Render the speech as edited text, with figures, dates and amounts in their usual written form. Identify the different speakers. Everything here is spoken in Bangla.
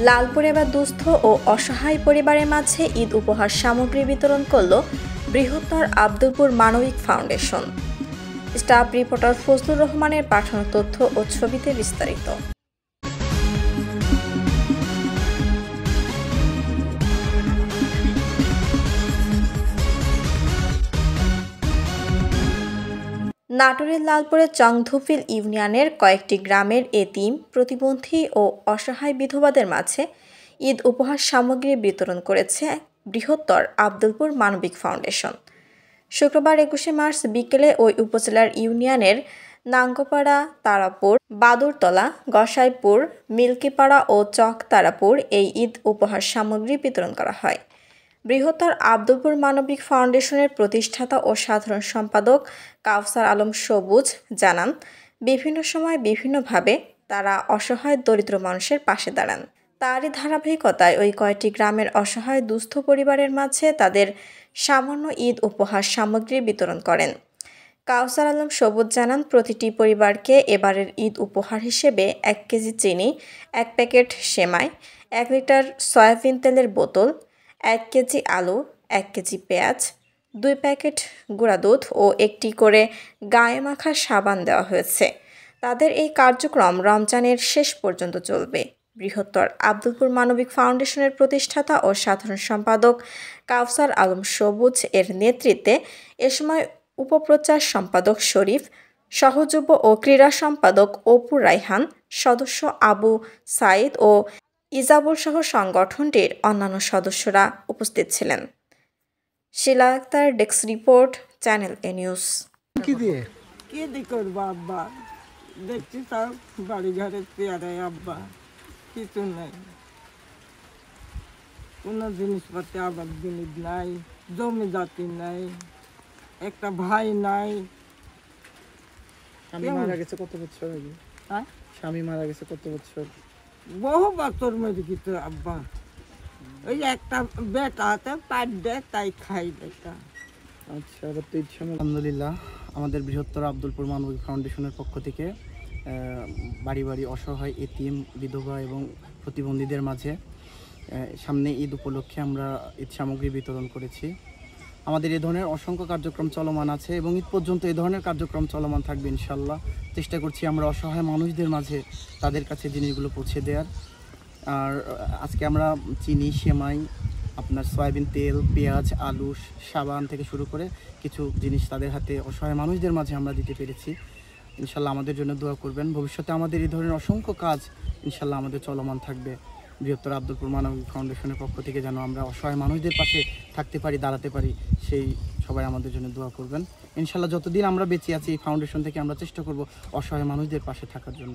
Speaker 1: লালপুরে বা দুস্থ ও অসহায় পরিবারের মাঝে ঈদ উপহার সামগ্রী বিতরণ করল বৃহত্তর আব্দুলপুর মানবিক ফাউন্ডেশন। স্টাফ রিপোর্টার ফজলুর রহমানের পাঠানো তথ্য ও ছবিতে বিস্তারিত। নাটোরের লালপুরের চংধুফিল ইউনিয়নের কয়েকটি গ্রামের এতিম, প্রতিবন্ধী ও অসহায় বিধবাদের মাঝে ঈদ উপহার সামগ্রী বিতরণ করেছে বৃহত্তর আব্দুলপুর মানবিক ফাউন্ডেশন। শুক্রবার ২১শে মার্চ বিকেলে ওই উপজেলার ইউনিয়নের নাঙ্গপাড়া, তারাপুর, বাদুরতলা, গসাইপুর, মিল্কিপাড়া ও চক তারাপুর এই ঈদ উপহার সামগ্রী বিতরণ করা হয়। বৃহত্তর আব্দুলপুর মানবিক ফাউন্ডেশনের প্রতিষ্ঠাতা ও সাধারণ সম্পাদক কাউসার আলম সবুজ জানান, বিভিন্ন সময় বিভিন্নভাবে তারা অসহায় দরিদ্র মানুষের পাশে দাঁড়ান। তারই ধারাবাহিকতায় ওই কয়টি গ্রামের অসহায় দুস্থ পরিবারের মাঝে তাদের সামান্য ঈদ উপহার সামগ্রী বিতরণ করেন। কাউসার আলম সবুজ জানান, প্রতিটি পরিবারকে এবারের ঈদ উপহার হিসেবে ১ কেজি চিনি, ১ প্যাকেট সেমাই, ১ লিটার সয়াবিন তেলের বোতল, ১ কেজি আলু, ১ কেজি পেঁয়াজ, ২ প্যাকেট গুঁড়া দুধ ও একটি করে গায়ে মাখা সাবান দেওয়া হয়েছে। তাদের এই কার্যক্রম রমজানের শেষ পর্যন্ত চলবে। বৃহত্তর আব্দুলপুর মানবিক ফাউন্ডেশনের প্রতিষ্ঠাতা ও সাধারণ সম্পাদক কাউসার আলম সবুজ এর নেতৃত্বে এ সময় উপপ্রচার সম্পাদক শরীফ, সহযুব ও ক্রীড়া সম্পাদক অপু রায়হান, সদস্য আবু সাইদ ও ইজাবুল সহ সংগঠনটির অন্যান্য সদস্যরা উপস্থিত ছিলেন। শিলা আক্তার, ডেস্ক রিপোর্ট, চ্যানেল এ নিউজ।
Speaker 2: কি দিয়ে করবো আব্বা, দেখছি সব বাড়ি ঘরে পেয়ারায় আব্বা, কিছু নাই, কোনো জিনিসপত্র আবার জিনিস নাই, জমি জাতি নাই, একটা ভাই নাই।
Speaker 3: স্বামী মারা গেছে কত বছর আগে?
Speaker 2: হ্যাঁ,
Speaker 3: স্বামী মারা গেছে কত বছর?
Speaker 2: বহু বছর মেরে কিছু আব্বা, ওই একটা বেটা আছে পাট দেয় তাই খাই বেটা।
Speaker 3: আচ্ছা, এবার তো ঈদ সময় আলহামদুলিল্লাহ আমাদের বৃহত্তর আব্দুলপুর মানবিক ফাউন্ডেশনের পক্ষ থেকে বাড়ি বাড়ি অসহায় এতিম, বিধবা এবং প্রতিবন্ধীদের মাঝে সামনে ঈদ উপলক্ষে আমরা ঈদ সামগ্রী বিতরণ করেছি। আমাদের এই ধরনের অসংখ্য কার্যক্রম চলমান আছে এবং ঈদ পর্যন্ত এই ধরনের কার্যক্রম চলমান থাকবে ইনশাল্লাহ। চেষ্টা করছি আমরা অসহায় মানুষদের মাঝে তাদের কাছে জিনিসগুলো পৌঁছে দেওয়ার। আর আজকে আমরা চিনি, সেমাই, আপনার সয়াবিন তেল, পেঁয়াজ, আলু, সাবান থেকে শুরু করে কিছু জিনিস তাদের হাতে অসহায় মানুষদের মাঝে আমরা দিতে পেরেছি। ইনশাল্লাহ আমাদের জন্য দোয়া করবেন। ভবিষ্যতে আমাদের এই ধরনের অসংখ্য কাজ ইনশাল্লাহ আমাদের চলমান থাকবে। বৃহত্তর আব্দুলপুর মানবিক ফাউন্ডেশনের পক্ষ থেকে যেন আমরা অসহায় মানুষদের পাশে থাকতে পারি, দাঁড়াতে পারি, সেই সবাই আমাদের জন্য দোয়া করবেন। ইনশাল্লাহ যতদিন আমরা বেঁচে আছি এই ফাউন্ডেশন থেকে আমরা চেষ্টা করব অসহায় মানুষদের পাশে থাকার জন্য।